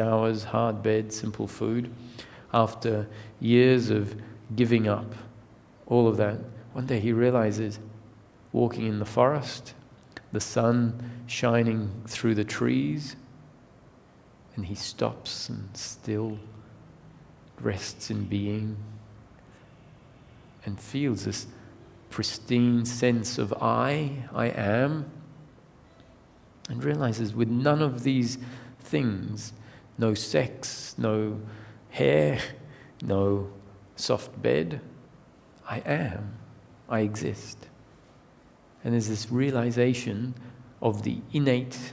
showers, hard bed, simple food. After years of giving up all of that, one day he realizes, walking in the forest, the sun shining through the trees, and he stops and still rests in being and feels this pristine sense of I am, and realizes with none of these things, no sex, no hair, no soft bed, I am, I exist. And there's this realization of the innate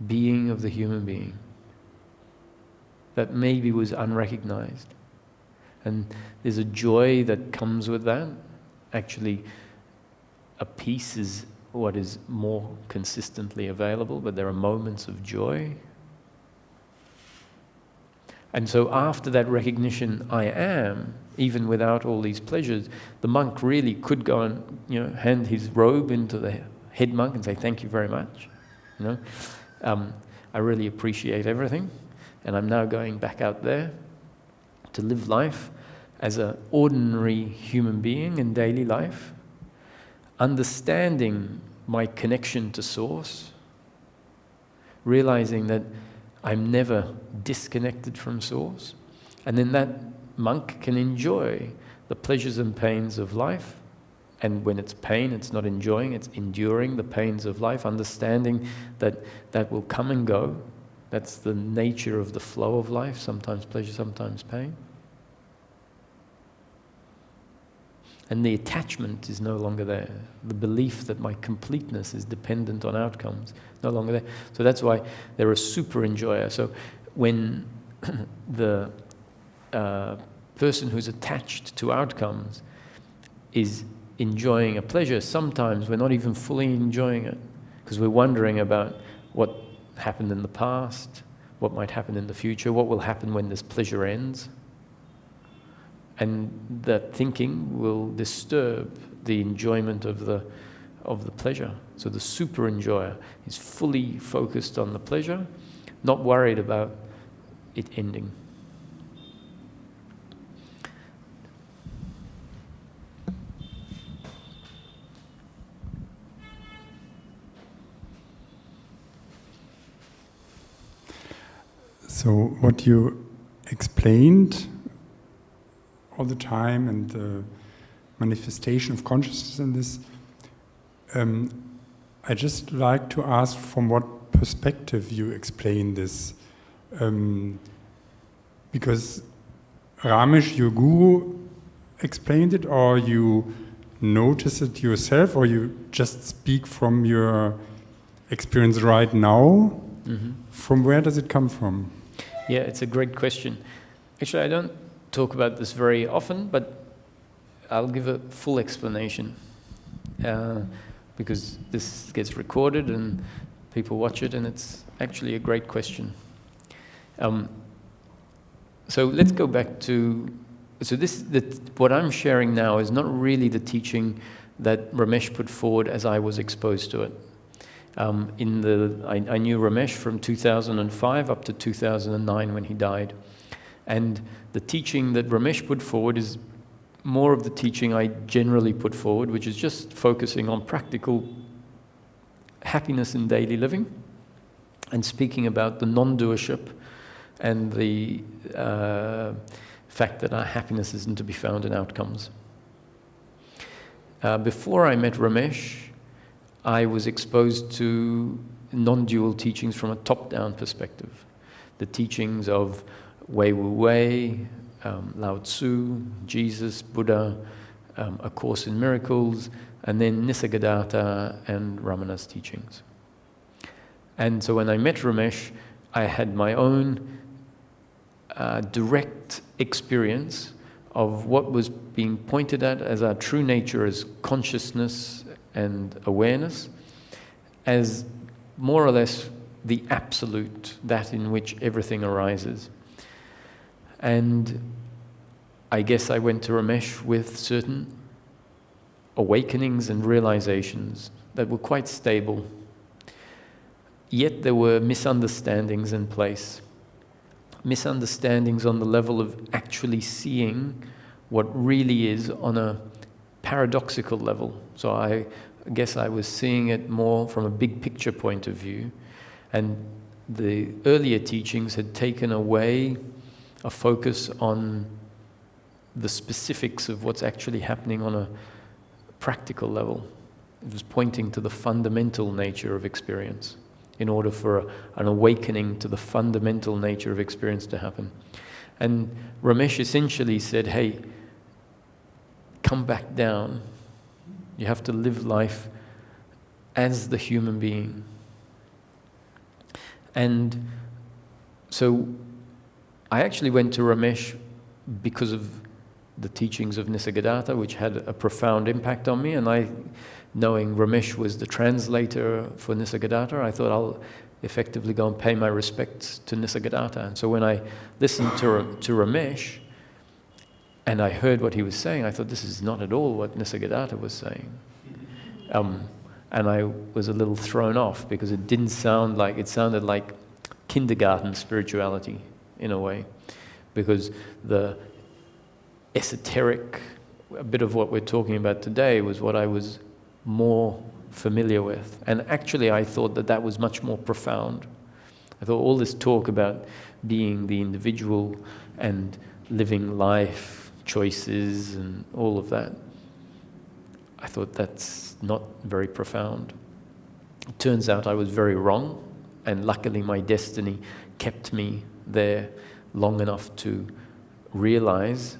being of the human being that maybe was unrecognized. And there's a joy that comes with that. Actually, a peace is what is more consistently available, but there are moments of joy. And so after that recognition, I am, even without all these pleasures, the monk really could go and, hand his robe into the head monk and say, thank you very much. I really appreciate everything. And I'm now going back out there to live life as an ordinary human being in daily life, understanding my connection to Source, realizing that I'm never disconnected from Source, and then that monk can enjoy the pleasures and pains of life. And when it's pain, it's not enjoying, it's enduring the pains of life, understanding that that will come and go. That's the nature of the flow of life, sometimes pleasure, sometimes pain. And the attachment is no longer there. The belief that my completeness is dependent on outcomes, no longer there. So that's why they're a super enjoyer. So when the person who's attached to outcomes is enjoying a pleasure, sometimes we're not even fully enjoying it because we're wondering about what happened in the past, what might happen in the future, what will happen when this pleasure ends. And that thinking will disturb the enjoyment of the pleasure. So the super enjoyer is fully focused on the pleasure, not worried about it ending. So what you explained all the time and the manifestation of consciousness in this, I just like to ask from what perspective you explain this. Because Ramesh, your guru, explained it, or you notice it yourself, or you just speak from your experience right now? Mm-hmm. From where does it come from? Yeah, it's a great question. Actually, I don't talk about this very often, but I'll give a full explanation because this gets recorded and people watch it, and it's actually a great question. So let's go back to, what I'm sharing now is not really the teaching that Ramesh put forward as I was exposed to it. I knew Ramesh from 2005 up to 2009 when he died. And the teaching that Ramesh put forward is more of the teaching I generally put forward, which is just focusing on practical happiness in daily living and speaking about the non-doership and the fact that our happiness isn't to be found in outcomes. Before I met Ramesh, I was exposed to non-dual teachings from a top-down perspective. The teachings of Wei Wu Wei, Lao Tzu, Jesus, Buddha, A Course in Miracles, and then Nisargadatta and Ramana's teachings. And so when I met Ramesh, I had my own direct experience of what was being pointed at as our true nature as consciousness and awareness, as more or less the absolute, that in which everything arises. And I guess I went to Ramesh with certain awakenings and realizations that were quite stable. Yet there were misunderstandings in place. misunderstandings on the level of actually seeing what really is on a paradoxical level. So I guess I was seeing it more from a big picture point of view, and the earlier teachings had taken away a focus on the specifics of what's actually happening on a practical level. It was pointing to the fundamental nature of experience in order for an awakening to the fundamental nature of experience to happen. And Ramesh essentially said, hey, come back down. You have to live life as the human being. And so I actually went to Ramesh because of the teachings of Nisargadatta, which had a profound impact on me. And knowing Ramesh was the translator for Nisargadatta, I thought I'll effectively go and pay my respects to Nisargadatta. And so when I listened to Ramesh and I heard what he was saying, I thought, this is not at all what Nisargadatta was saying. And I was a little thrown off because it didn't sound like, it sounded like kindergarten spirituality in a way, because the esoteric, a bit of what we're talking about today was what I was more familiar with. And actually I thought that was much more profound. I thought all this talk about being the individual and living life, choices and all of that, I thought that's not very profound. It turns out I was very wrong, and luckily my destiny kept me there long enough to realize,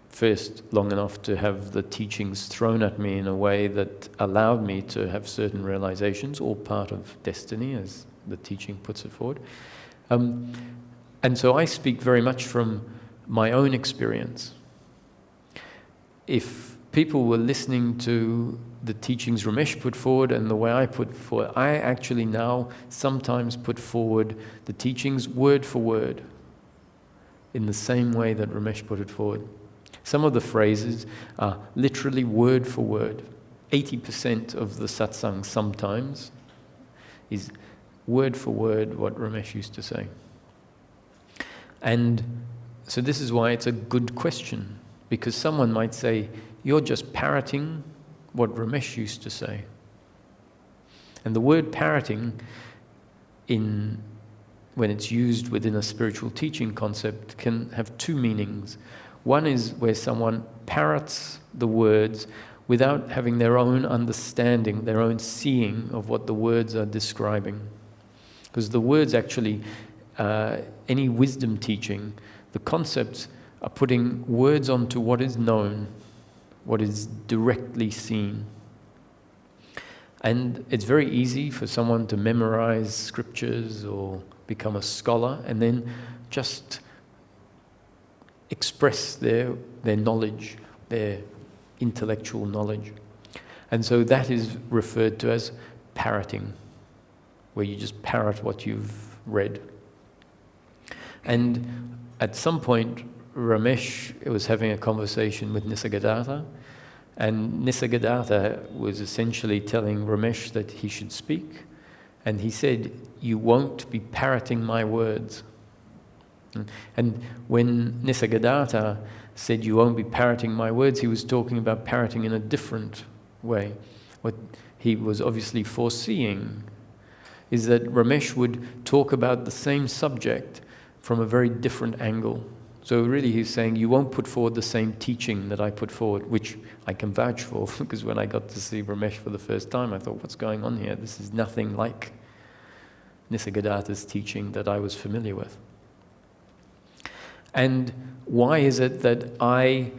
first long enough to have the teachings thrown at me in a way that allowed me to have certain realizations, all part of destiny as the teaching puts it forward. And so I speak very much from my own experience. If people were listening to the teachings Ramesh put forward and the way I put forward, I actually now sometimes put forward the teachings word for word in the same way that Ramesh put it forward. Some of the phrases are literally word for word. 80% of the satsang sometimes is word for word what Ramesh used to say. And so this is why it's a good question, because someone might say, you're just parroting what Ramesh used to say. And the word parroting, when it's used within a spiritual teaching concept, can have two meanings. One is where someone parrots the words without having their own understanding, their own seeing of what the words are describing. Because the words actually, any wisdom teaching, the concepts are putting words onto what is known, what is directly seen. And it's very easy for someone to memorize scriptures or become a scholar and then just express their knowledge, their intellectual knowledge. And so that is referred to as parroting, where you just parrot what you've read. And at some point, Ramesh was having a conversation with Nisargadatta, and Nisargadatta was essentially telling Ramesh that he should speak, and he said, you won't be parroting my words. And when Nisargadatta said, you won't be parroting my words, he was talking about parroting in a different way. What he was obviously foreseeing is that Ramesh would talk about the same subject from a very different angle. So really he's saying, you won't put forward the same teaching that I put forward, which I can vouch for, because when I got to see Ramesh for the first time, I thought, what's going on here? This is nothing like Nisargadatta's teaching that I was familiar with. And why is it that I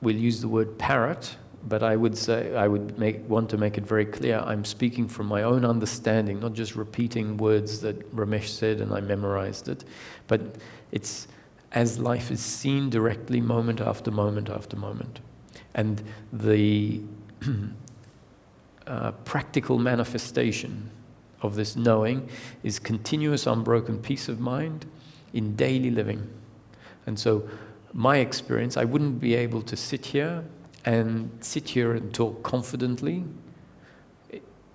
will use the word parrot, but I would say, want to make it very clear, I'm speaking from my own understanding, not just repeating words that Ramesh said and I memorized it, but it's as life is seen directly moment after moment after moment. And the practical manifestation of this knowing is continuous unbroken peace of mind in daily living. And so my experience, I wouldn't be able to sit here and talk confidently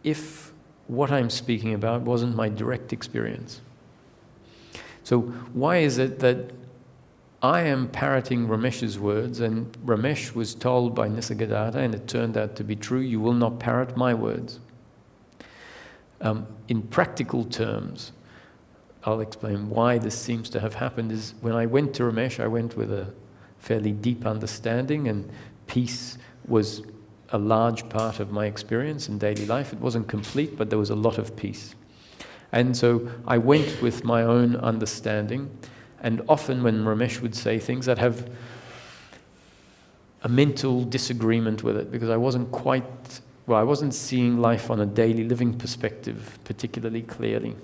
if what I'm speaking about wasn't my direct experience. So why is it that I am parroting Ramesh's words, and Ramesh was told by Nisargadatta, and it turned out to be true, you will not parrot my words? In practical terms, I'll explain why this seems to have happened. Is when I went to Ramesh, I went with a fairly deep understanding, and peace was a large part of my experience in daily life. It wasn't complete, but there was a lot of peace. And so I went with my own understanding, and often when Ramesh would say things, I'd have a mental disagreement with it, because I wasn't seeing life on a daily living perspective particularly clearly.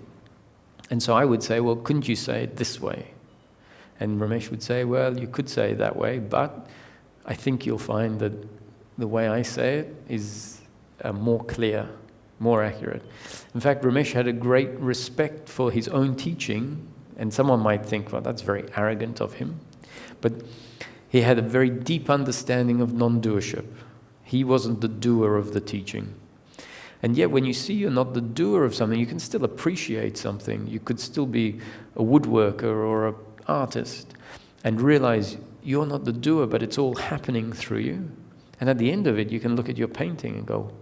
And so I would say, well, couldn't you say it this way? And Ramesh would say, well, you could say it that way, but I think you'll find that the way I say it is more clear, more accurate. In fact, Ramesh had a great respect for his own teaching, and someone might think, well, that's very arrogant of him. But he had a very deep understanding of non-doership. He wasn't the doer of the teaching. And yet when you see you're not the doer of something, you can still appreciate something. You could still be a woodworker or an artist and realize you're not the doer, but it's all happening through you. And at the end of it, you can look at your painting and go,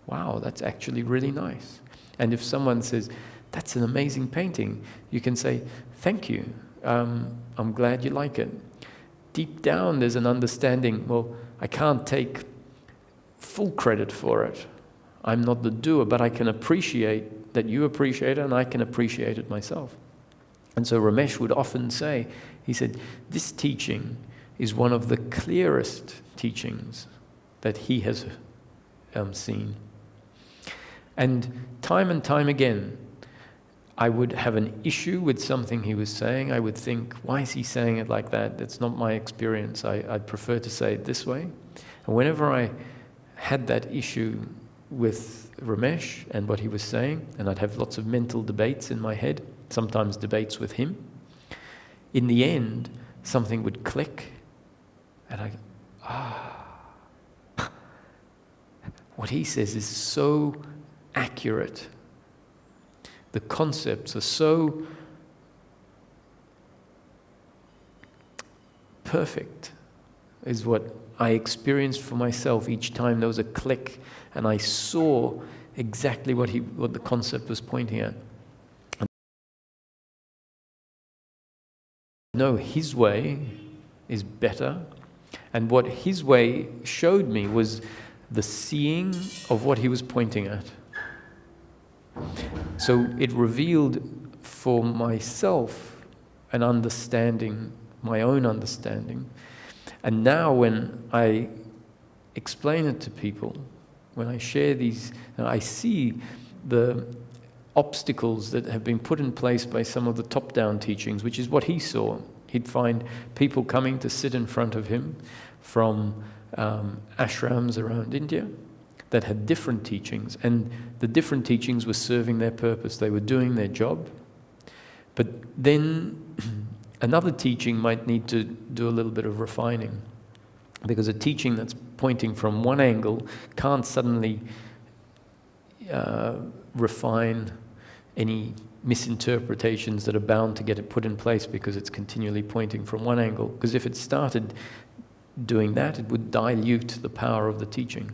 wow, that's actually really nice. And if someone says, that's an amazing painting, you can say, thank you, I'm glad you like it. Deep down, there's an understanding, well, I can't take full credit for it. I'm not the doer, but I can appreciate that you appreciate it, and I can appreciate it myself. And so Ramesh would often say, he said, this teaching is one of the clearest teachings that he has seen. And time again, I would have an issue with something he was saying. I would think, why is he saying it like that? That's not my experience. I'd prefer to say it this way. And whenever I had that issue with Ramesh and what he was saying, and I'd have lots of mental debates in my head, sometimes debates with him, in the end, something would click, and I go, what he says is so accurate. The concepts are so perfect, is what I experienced for myself each time there was a click, and I saw exactly what the concept was pointing at. No, his way is better, and what his way showed me was the seeing of what he was pointing at. So it revealed for myself an understanding, my own understanding. And now when I explain it to people, when I share these, I see the obstacles that have been put in place by some of the top-down teachings, which is what he saw. He'd find people coming to sit in front of him from ashrams around India that had different teachings, and the different teachings were serving their purpose. They were doing their job. But then another teaching might need to do a little bit of refining, because a teaching that's pointing from one angle can't suddenly refine any misinterpretations that are bound to get it put in place because it's continually pointing from one angle. Because if it started doing that, it would dilute the power of the teaching.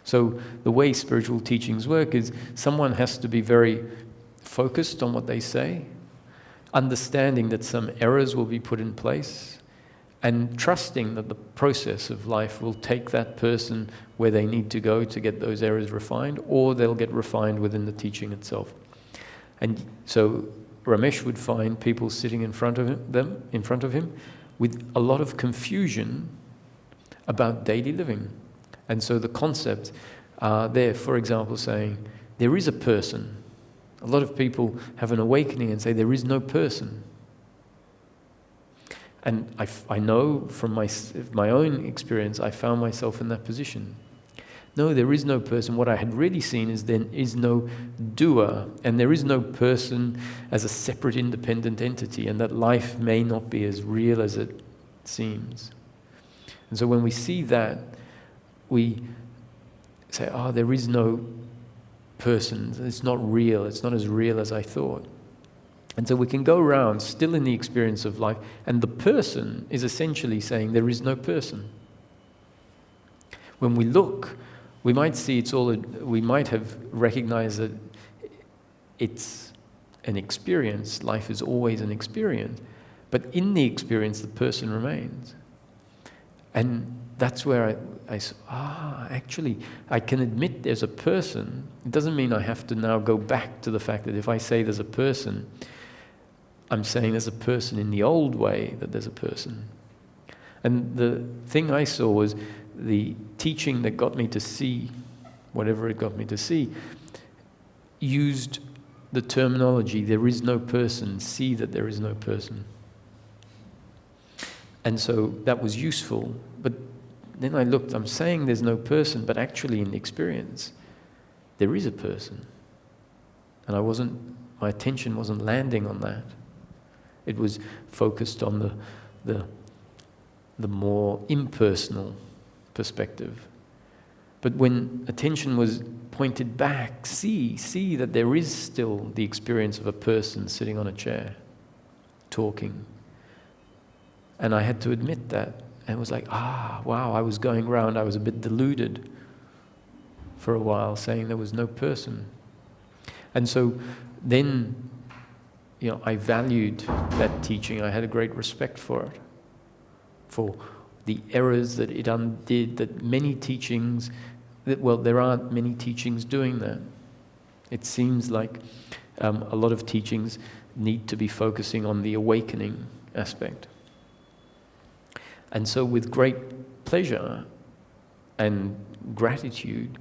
So the way spiritual teachings work is someone has to be very focused on what they say, understanding that some errors will be put in place, and trusting that the process of life will take that person where they need to go to get those errors refined, or they'll get refined within the teaching itself. And so Ramesh would find people sitting in front of him with a lot of confusion about daily living. And so the concepts are there, for example, saying, there is a person. A lot of people have an awakening and say, there is no person. And I know from my own experience, I found myself in that position. No, there is no person. What I had really seen is there is no doer, and there is no person as a separate independent entity, and that life may not be as real as it seems. And so when we see that, we say, oh, there is no person. It's not real. It's not as real as I thought. And so we can go around still in the experience of life, and the person is essentially saying there is no person. When we look, we might see we might have recognized that it's an experience. Life is always an experience. But in the experience, the person remains. And that's where actually, I can admit there's a person. It doesn't mean I have to now go back to the fact that if I say there's a person, I'm saying there's a person in the old way that there's a person. And the thing I saw was the teaching that got me to see, whatever it got me to see, used the terminology, there is no person, see that there is no person. And so that was useful, but then I looked, I'm saying there's no person, but actually in the experience, there is a person. And my attention wasn't landing on that. It was focused on the more impersonal perspective. But when attention was pointed back, see that there is still the experience of a person sitting on a chair, talking. And I had to admit that. And it was like, wow, I was going around, I was a bit deluded for a while, saying there was no person. And so then, I valued that teaching. I had a great respect for it, for the errors that it undid, that many teachings, there aren't many teachings doing that. It seems like a lot of teachings need to be focusing on the awakening aspect. And so with great pleasure and gratitude,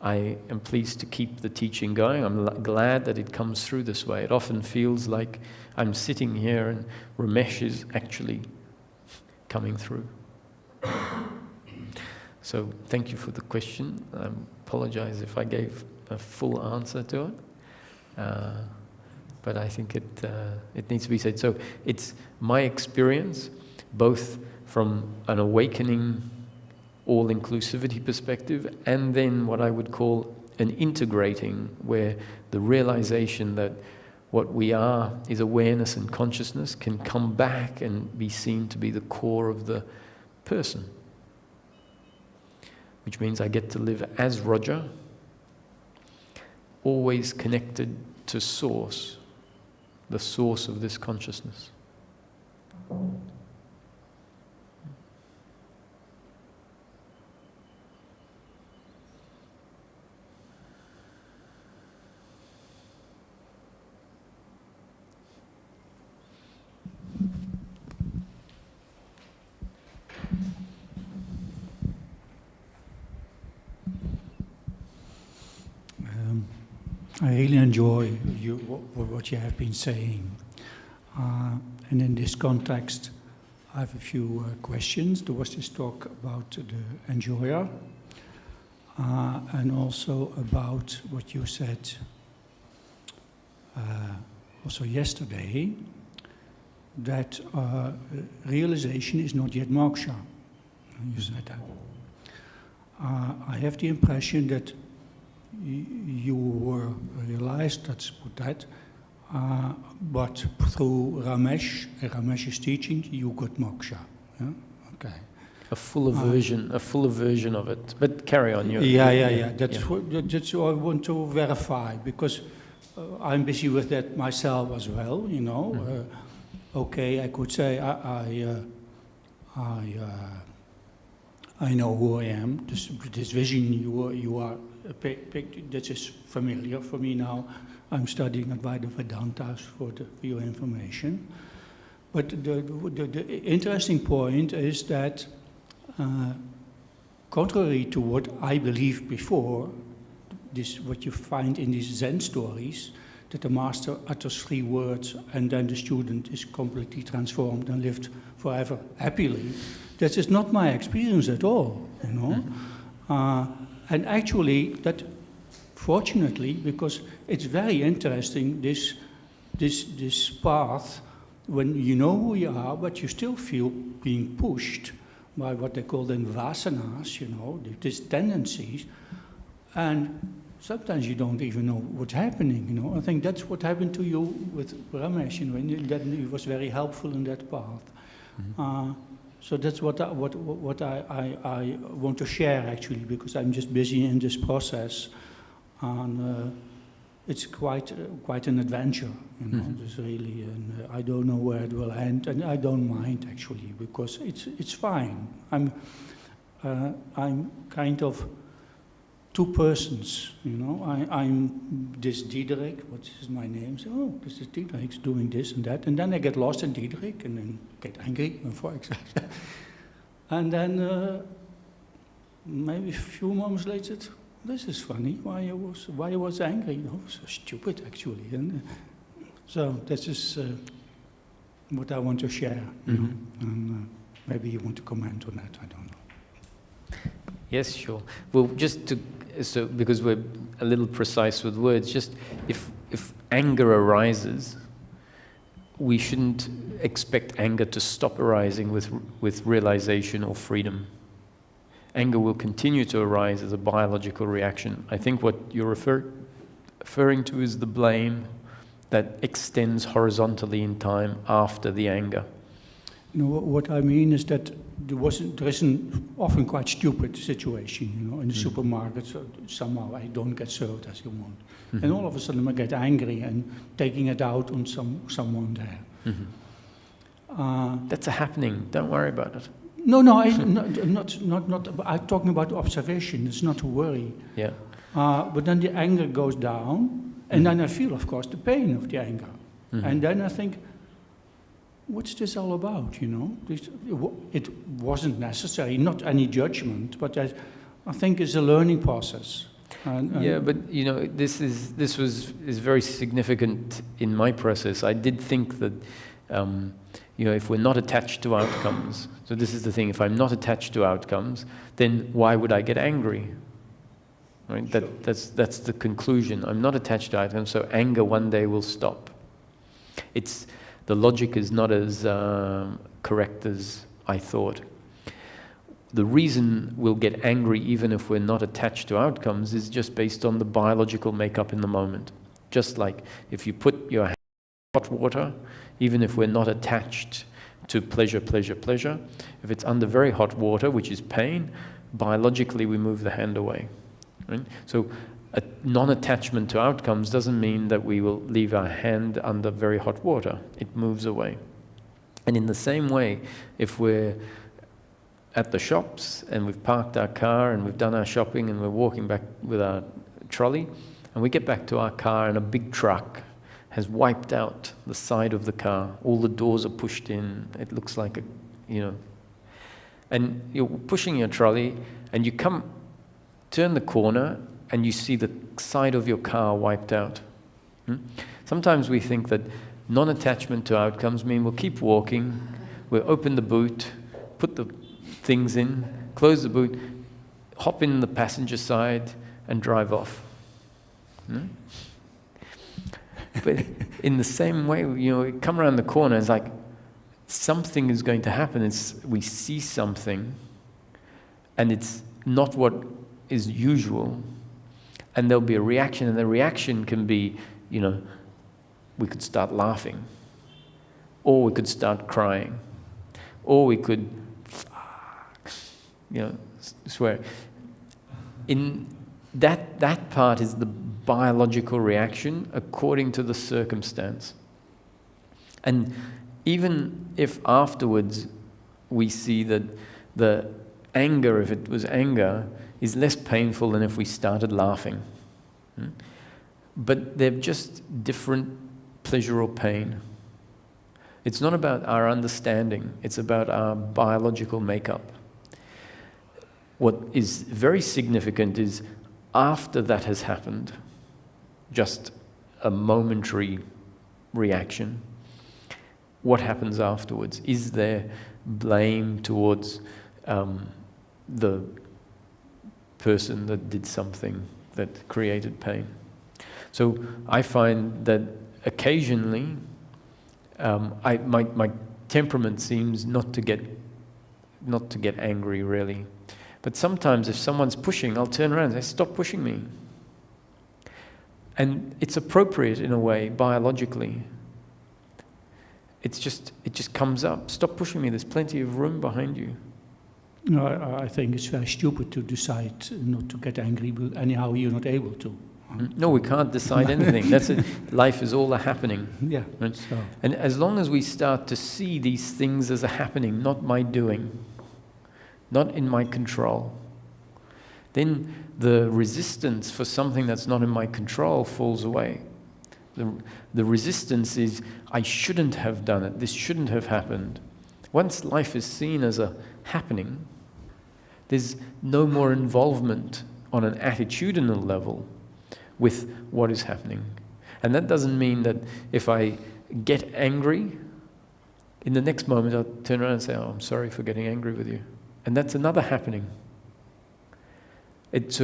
I am pleased to keep the teaching going. I'm glad that it comes through this way. It often feels like I'm sitting here and Ramesh is actually coming through. So thank you for the question. I apologize if I gave a full answer to it. But I think it needs to be said. So it's my experience, both from an awakening all-inclusivity perspective, and then what I would call an integrating, where the realization that what we are is awareness and consciousness can come back and be seen to be the core of the person. Which means I get to live as Roger, always connected to source, the source of this consciousness. I really enjoy what you have been saying. And in this context, I have a few questions. There was this talk about the enjoyer, and also about what you said also yesterday, that realization is not yet moksha. You said that. I have the impression that you realized, let's put that, but through Ramesh's teaching, you got moksha. Yeah? Okay. A fuller version of it. But carry on. That's what I want to verify, because I'm busy with that myself as well. Okay, I could say I know who I am. This vision you are. That is familiar for me now. I'm studying Advaita Vedanta for your information. But the interesting point is that, contrary to what I believed before, what you find in these Zen stories, that the master utters 3 words and then the student is completely transformed and lived forever happily. That is not my experience at all, And actually, that, fortunately, because it's very interesting, this path, when you know who you are, but you still feel being pushed by what they call then vasanas, these tendencies, and sometimes you don't even know what's happening, you know. I think that's what happened to you with Ramesh, you know, and that he was very helpful in that path. So that's what I want to share, actually, because I'm just busy in this process, and it's quite an adventure, you know. It's really, and I don't know where it will end, and I don't mind, actually, because it's fine. I'm kind of two persons, you know. I'm this Diederik, what is my name? So, oh, this is Diederik's doing this and that. And then I get lost in Diederik and then get angry, for example. And then maybe a few moments later, this is funny, why I was angry. Oh, so stupid, actually. And so this is what I want to share, you know. And maybe you want to comment on that, I don't know. Yes, sure. Well, just to, so because we're a little precise with words, just if anger arises, we shouldn't expect anger to stop arising with realization or freedom. Anger will continue to arise as a biological reaction. I think what you're referring to is the blame that extends horizontally in time after the anger. You know, what I mean is that there is an often quite stupid situation, you know, in the supermarket. So somehow I don't get served as you want. And all of a sudden I get angry and taking it out on someone there. That's a happening. Don't worry about it. No, not. I'm talking about observation. It's not to worry. Yeah. But then the anger goes down, and then I feel, of course, the pain of the anger. And then I think, what's this all about, you know? It wasn't necessary, not any judgment, but I think it's a learning process. Yeah, but you know, this is very significant in my process. I did think that, you know, if we're not attached to outcomes, so this is the thing, if I'm not attached to outcomes, then why would I get angry? Right? Sure. That's the conclusion. I'm not attached to outcomes, so anger one day will stop. The logic is not as correct as I thought. The reason we'll get angry even if we're not attached to outcomes is just based on the biological makeup in the moment. Just like if you put your hand in hot water, even if we're not attached to pleasure, if it's under very hot water, which is pain, biologically we move the hand away. Right? So a non-attachment to outcomes doesn't mean that we will leave our hand under very hot water. It moves away. And in the same way, if we're at the shops and we've parked our car and we've done our shopping and we're walking back with our trolley and we get back to our car and a big truck has wiped out the side of the car, all the doors are pushed in, it looks like you know, and you're pushing your trolley and you turn the corner and you see the side of your car wiped out. Sometimes we think that non-attachment to outcomes mean we'll keep walking, we'll open the boot, put the things in, close the boot, hop in the passenger side and drive off. But in the same way, you know, we come around the corner, it's like something is going to happen. We see something and it's not what is usual, and there'll be a reaction, and the reaction can be, you know, we could start laughing, or we could start crying, or we could, you know, swear. In that part is the biological reaction according to the circumstance. And even if afterwards we see that the anger, if it was anger, is less painful than if we started laughing. But they're just different pleasure or pain. It's not about our understanding, it's about our biological makeup. What is very significant is after that has happened, just a momentary reaction, what happens afterwards? Is there blame towards the person that did something that created pain? So I find that occasionally my temperament seems not to get angry really. But sometimes if someone's pushing, I'll turn around and say, stop pushing me. And it's appropriate in a way, biologically. It just comes up. Stop pushing me, there's plenty of room behind you. No, I think it's very stupid to decide not to get angry, but anyhow you're not able to. No, we can't decide anything. That's it. Life is all a happening. Yeah. Right? So. And as long as we start to see these things as a happening, not my doing, not in my control, then the resistance for something that's not in my control falls away. The resistance is, I shouldn't have done it, this shouldn't have happened. Once life is seen as a happening, there's no more involvement on an attitudinal level with what is happening. And that doesn't mean that if I get angry, in the next moment I'll turn around and say, oh, I'm sorry for getting angry with you. And that's another happening. Yes.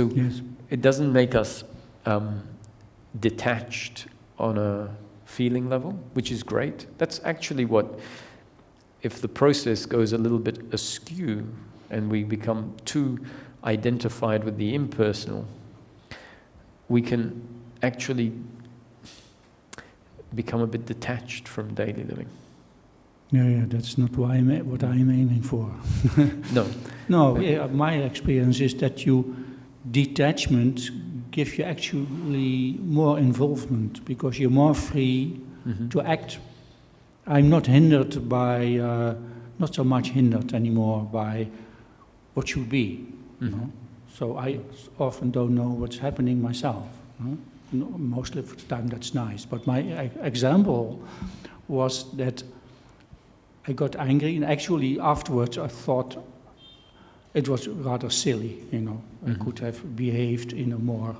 It doesn't make us detached on a feeling level, which is great. That's actually what, if the process goes a little bit askew and we become too identified with the impersonal, we can actually become a bit detached from daily living. Yeah, that's not what I'm aiming for. No. No, yeah, my experience is that detachment gives you actually more involvement because you're more free to act. I'm not hindered by, not so much hindered anymore by what should be. You know? So I often don't know what's happening myself. Mostly of the time that's nice. But my example was that I got angry, and actually afterwards I thought it was rather silly, you know. I could have behaved in a more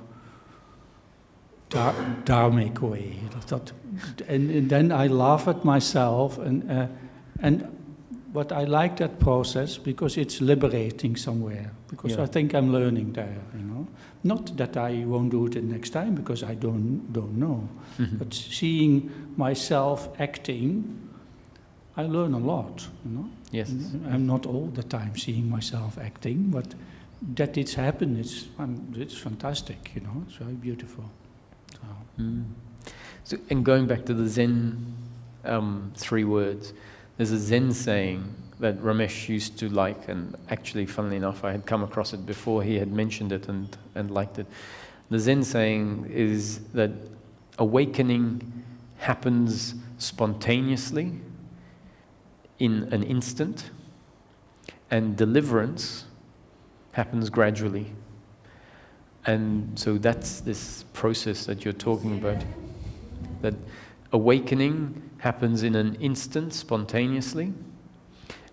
dharmic way. I thought, and then I laugh at myself, and but I like that process because it's liberating somewhere. Because I think I'm learning there, you know. Not that I won't do it the next time because I don't know, but seeing myself acting, I learn a lot, you know. Yes. I'm not all the time seeing myself acting, but that it's happened, it's fantastic, you know. It's very beautiful. So, and going back to the Zen 3 words, there's a Zen saying that Ramesh used to like, and actually, funnily enough, I had come across it before he had mentioned it and liked it. The Zen saying is that awakening happens spontaneously in an instant, and deliverance happens gradually. And so that's this process that you're talking about, that awakening happens in an instant, spontaneously,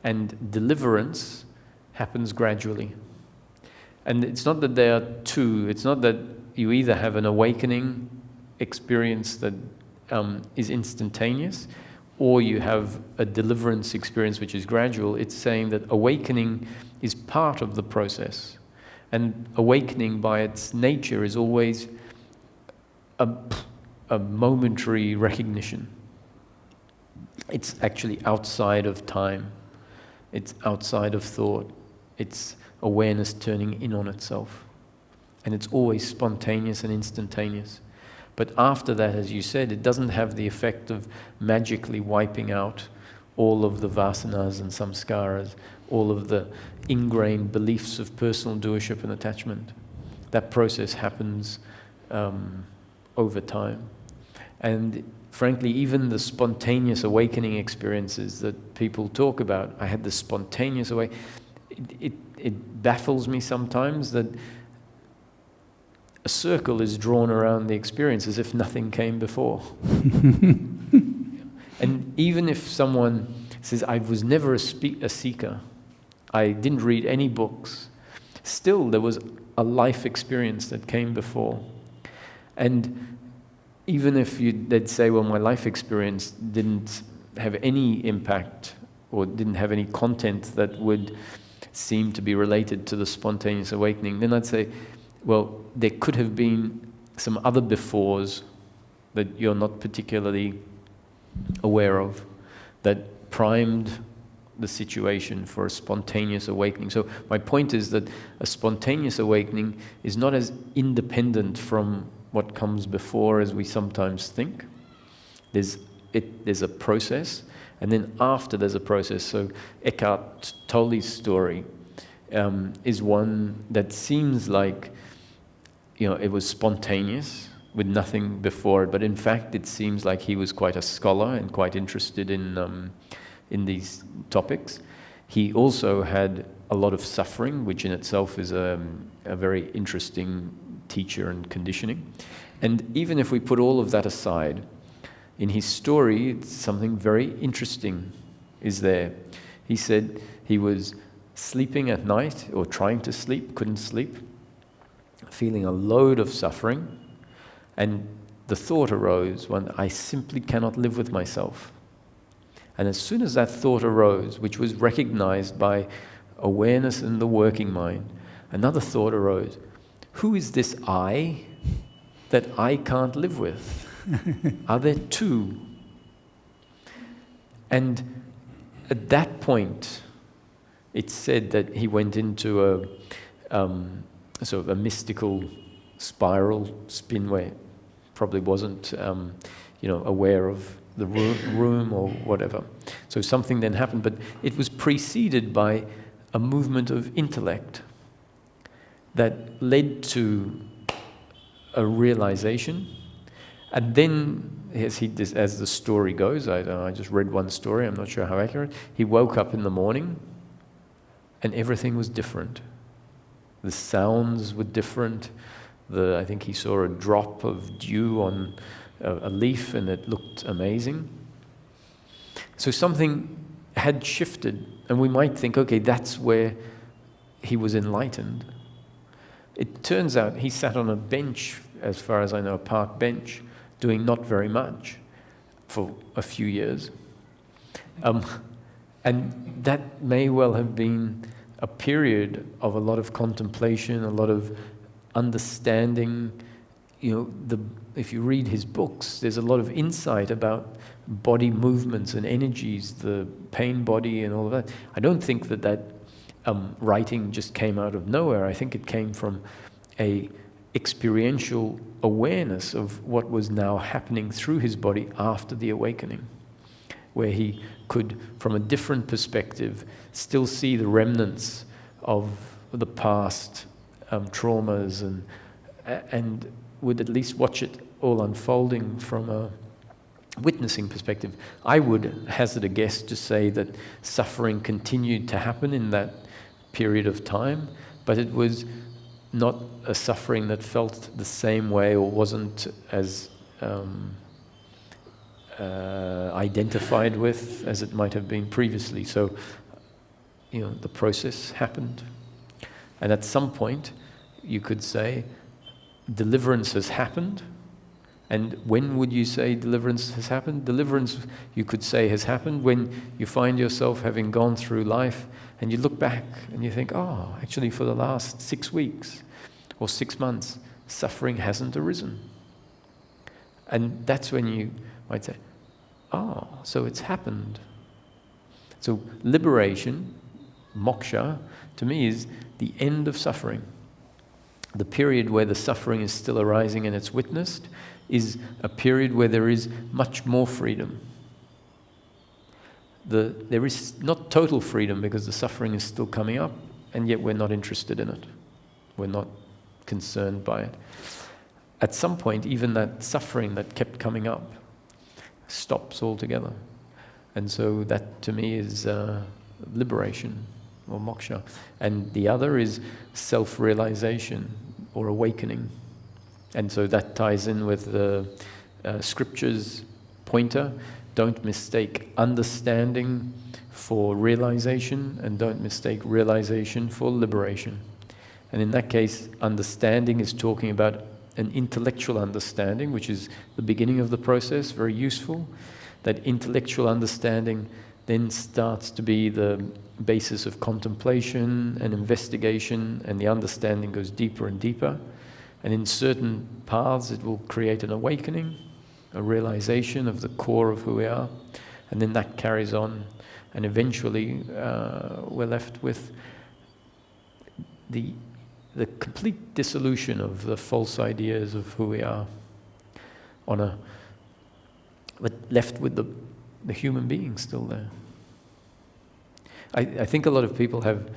and deliverance happens gradually. And it's not that there are two, it's not that you either have an awakening experience that is instantaneous, or you have a deliverance experience which is gradual. It's saying that awakening is part of the process. And awakening by its nature is always a momentary recognition. It's actually outside of time. It's outside of thought. It's awareness turning in on itself. And it's always spontaneous and instantaneous. But after that, as you said, it doesn't have the effect of magically wiping out all of the vasanas and samskaras, all of the ingrained beliefs of personal doership and attachment. That process happens over time. And frankly, even the spontaneous awakening experiences that people talk about, I had this spontaneous awakening, it baffles me sometimes that a circle is drawn around the experience as if nothing came before. And even if someone says, I was never a seeker, I didn't read any books, still there was a life experience that came before. And even if they'd say, well, my life experience didn't have any impact or didn't have any content that would seem to be related to the spontaneous awakening, then I'd say, well, there could have been some other befores that you're not particularly aware of that primed the situation for a spontaneous awakening. So my point is that a spontaneous awakening is not as independent from what comes before as we sometimes think. There's a process, and then after there's a process. So Eckhart Tolle's story is one that seems like, it was spontaneous with nothing before it, but in fact it seems like he was quite a scholar and quite interested in these topics. He also had a lot of suffering, which in itself is a very interesting teacher and conditioning. And even if we put all of that aside, in his story, something very interesting is there. He said he was sleeping at night, or trying to sleep, couldn't sleep, feeling a load of suffering, and the thought arose, I simply cannot live with myself. And as soon as that thought arose, which was recognized by awareness in the working mind, another thought arose. Who is this I that I can't live with? Are there two? And at that point, it's said that he went into a sort of a mystical spiral spin where probably wasn't aware of the room or whatever. So something then happened, but it was preceded by a movement of intellect that led to a realization. And then, as the story goes, I just read one story, I'm not sure how accurate, he woke up in the morning and everything was different. The sounds were different. I think he saw a drop of dew on a leaf and it looked amazing. So something had shifted, and we might think, okay, that's where he was enlightened. It turns out he sat on a bench, as far as I know, a park bench, doing not very much for a few years. And that may well have been a period of a lot of contemplation, a lot of understanding. If you read his books, there's a lot of insight about body movements and energies, the pain body and all of that. I don't think that writing just came out of nowhere. I think it came from a experiential awareness of what was now happening through his body after the awakening, where he could, from a different perspective, still see the remnants of the past traumas and would at least watch it all unfolding from a witnessing perspective. I would hazard a guess to say that suffering continued to happen in that period of time, but it was not a suffering that felt the same way or wasn't as identified with as it might have been previously. So, the process happened. And at some point, you could say, deliverance has happened. And when would you say deliverance has happened? Deliverance, you could say, has happened when you find yourself having gone through life and you look back and you think, oh, actually for the last 6 weeks or 6 months, suffering hasn't arisen. And that's when you might say, oh, so it's happened. So liberation, moksha, to me is the end of suffering. The period where the suffering is still arising and it's witnessed is a period where there is much more freedom. There is not total freedom because the suffering is still coming up, and yet we're not interested in it. We're not concerned by it. At some point, even that suffering that kept coming up stops altogether. And so that to me is liberation or moksha. And the other is self-realization or awakening. And so that ties in with the scripture's pointer. Don't mistake understanding for realization, and don't mistake realization for liberation. And in that case, understanding is talking about an intellectual understanding, which is the beginning of the process, very useful. That intellectual understanding then starts to be the basis of contemplation and investigation, and the understanding goes deeper and deeper. And in certain paths, it will create an awakening, a realization of the core of who we are. And then that carries on. And eventually, we're left with the the complete dissolution of the false ideas of who we are, but left with the human being still there. I think a lot of people have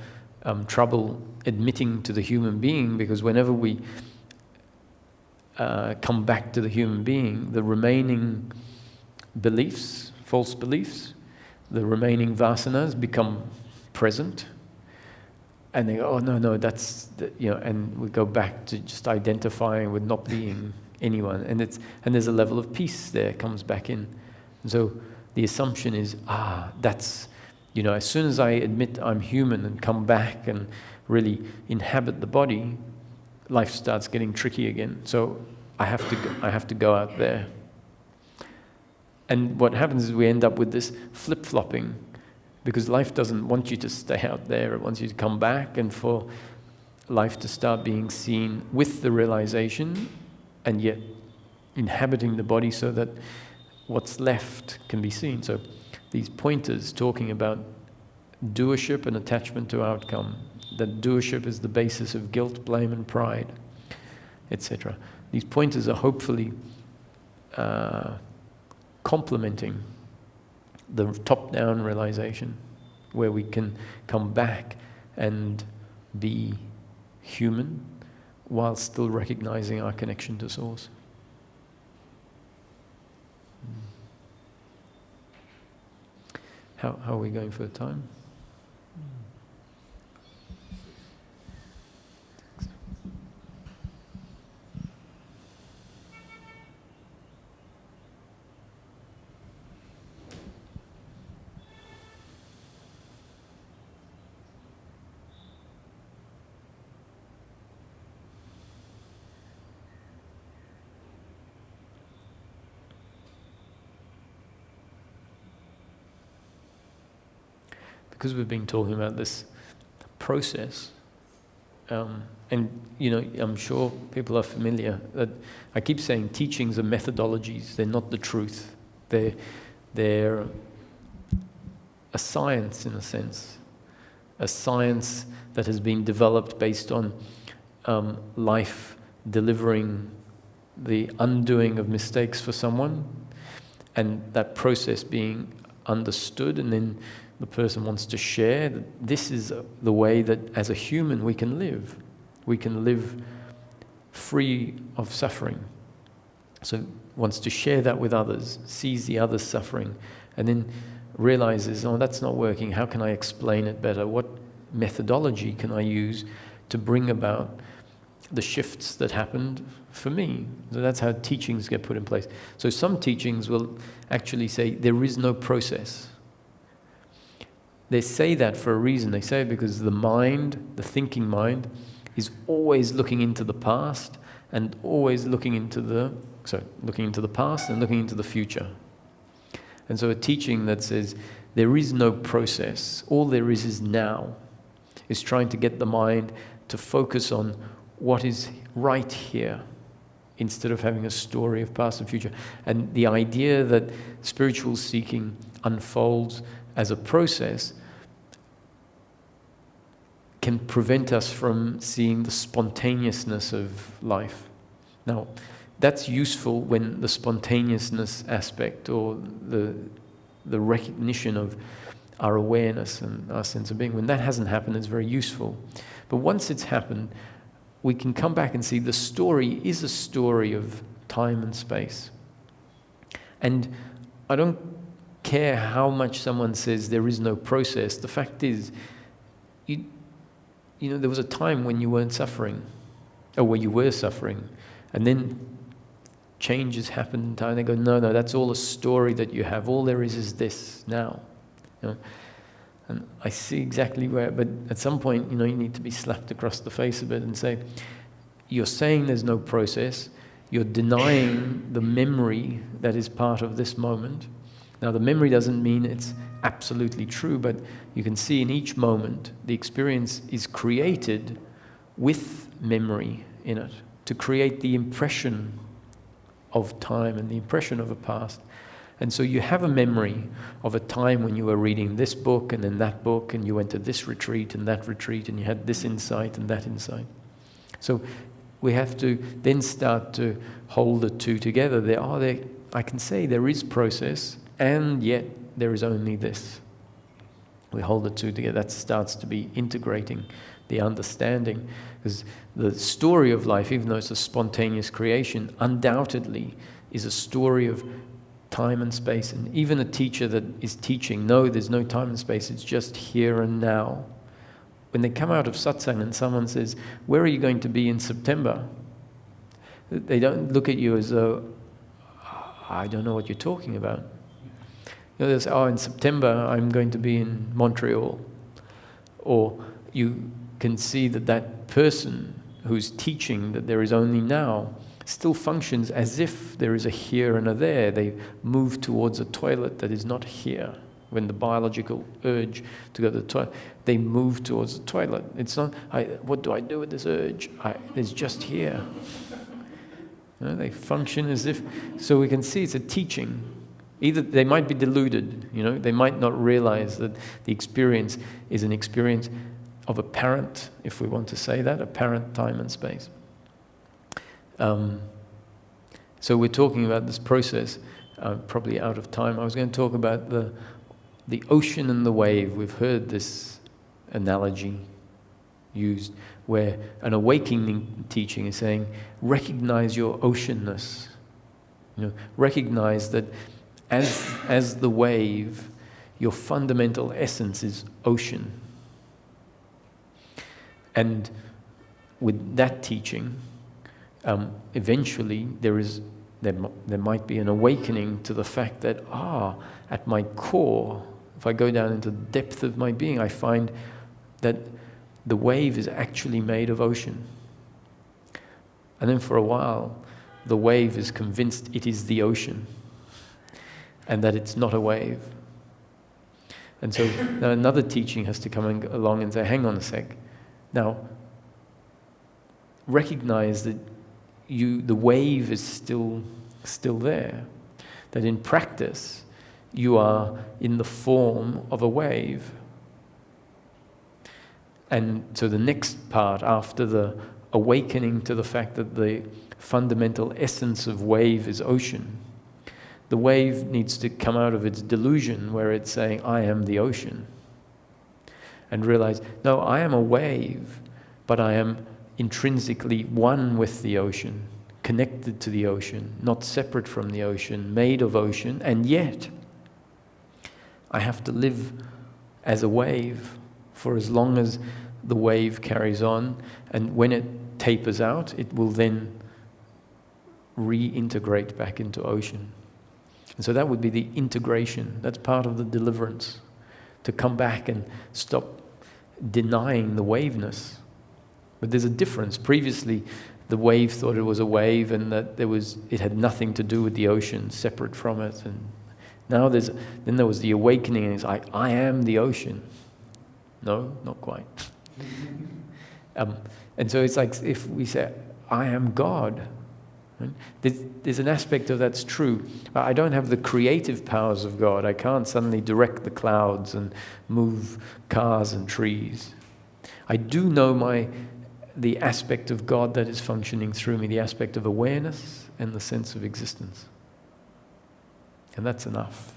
trouble admitting to the human being, because whenever we come back to the human being, the remaining beliefs, false beliefs, the remaining vasanas become present, and they go, oh no, that's and we go back to just identifying with not being anyone, and there's a level of peace there comes back in. And so the assumption is, that's, as soon as I admit I'm human and come back and really inhabit the body, life starts getting tricky again. So I have to go out there. And what happens is we end up with this flip-flopping, because life doesn't want you to stay out there. It wants you to come back, and for life to start being seen with the realization, and yet inhabiting the body so that what's left can be seen. So these pointers talking about doership and attachment to outcome, that doership is the basis of guilt, blame and pride, etc. These pointers are hopefully complementing the top-down realization, where we can come back and be human while still recognizing our connection to Source. How are we going for the time? Because we've been talking about this process, and I'm sure people are familiar that I keep saying teachings are methodologies. They're not the truth. They're a science, in a sense, a science that has been developed based on life delivering the undoing of mistakes for someone, and that process being understood, and then the person wants to share that this is the way that as a human we can live. We can live free of suffering. So wants to share that with others, sees the others suffering, and then realizes, oh, that's not working. How can I explain it better? What methodology can I use to bring about the shifts that happened for me? So that's how teachings get put in place. So some teachings will actually say there is no process. They say that for a reason. They say it because the mind, the thinking mind, is always looking into the past and always looking into the past and looking into the future. And so a teaching that says there is no process, all there is now, is trying to get the mind to focus on what is right here instead of having a story of past and future. And the idea that spiritual seeking unfolds as a process can prevent us from seeing the spontaneousness of life. Now, that's useful when the spontaneousness aspect or the recognition of our awareness and our sense of being, when that hasn't happened, it's very useful. But once it's happened, we can come back and see the story is a story of time and space. And I don't care how much someone says there is no process. The fact is, there was a time when you weren't suffering, or when you were suffering, and then changes happened in time. They go, no, that's all a story that you have. All there is this now. And I see exactly where, but at some point, you need to be slapped across the face a bit and say, you're saying there's no process, you're denying the memory that is part of this moment. Now, the memory doesn't mean it's absolutely true, but you can see in each moment, the experience is created with memory in it, to create the impression of time and the impression of a past. And so you have a memory of a time when you were reading this book and then that book, and you went to this retreat and that retreat, and you had this insight and that insight. So we have to then start to hold the two together. I can say there is process, and yet there is only this. We hold the two together. That starts to be integrating the understanding. Because the story of life, even though it's a spontaneous creation, undoubtedly is a story of time and space. And even a teacher that is teaching, no, there's no time and space, it's just here and now. When they come out of satsang and someone says, where are you going to be in September? They don't look at you as though, I don't know what you're talking about. They say, in September I'm going to be in Montreal. Or you can see that person who's teaching that there is only now still functions as if there is a here and a there. They move towards a toilet that is not here. When the biological urge to go to the toilet, they move towards the toilet. It's not, what do I do with this urge? It's just here. They function as if, so we can see it's a teaching. Either they might be deluded, they might not realize that the experience is an experience of apparent, if we want to say that, apparent time and space. So we're talking about this process, probably out of time. I was going to talk about the ocean and the wave. We've heard this analogy used where an awakening teaching is saying, recognize your oceanness. Recognize that as the wave, your fundamental essence is ocean. And with that teaching, eventually there might be an awakening to the fact that, at my core, if I go down into the depth of my being, I find that the wave is actually made of ocean. And then for a while, the wave is convinced it is the ocean and that it's not a wave. And so now another teaching has to come along and say, hang on a sec. Now, recognize that the wave is still there. That in practice, you are in the form of a wave. And so the next part, after the awakening to the fact that the fundamental essence of wave is ocean, the wave needs to come out of its delusion where it's saying, I am the ocean. And realize, no, I am a wave, but I am intrinsically one with the ocean, connected to the ocean, not separate from the ocean, made of ocean, and yet I have to live as a wave for as long as the wave carries on, and when it tapers out, it will then reintegrate back into ocean. And so that would be the integration. That's part of the deliverance, to come back and stop denying the waveness. But there's a difference. Previously, the wave thought it was a wave and that it had nothing to do with the ocean, separate from it. And now there was the awakening, and it's like, I am the ocean. No, not quite. And so it's like if we say, I am God. Right? There's an aspect of that's true. I don't have the creative powers of God. I can't suddenly direct the clouds and move cars and trees. I do know the aspect of God that is functioning through me, the aspect of awareness and the sense of existence. And that's enough.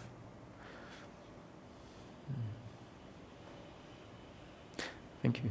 Thank you.